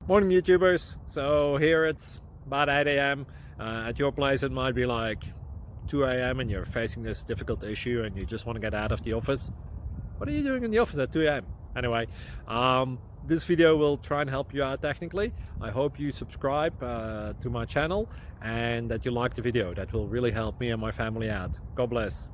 Morning, YouTubers. So here it's about 8 a.m. At your place, it might be like 2 a.m. and you're facing this difficult issue and you just want to get out of the office. What are you doing in the office at 2 a.m.? Anyway, this video will try and help you out technically. I hope you subscribe to my channel and that you like the video. That will really help me and my family out. God bless.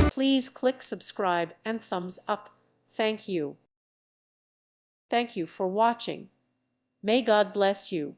Please click subscribe and thumbs up. Thank you. Thank you for watching. May God bless you.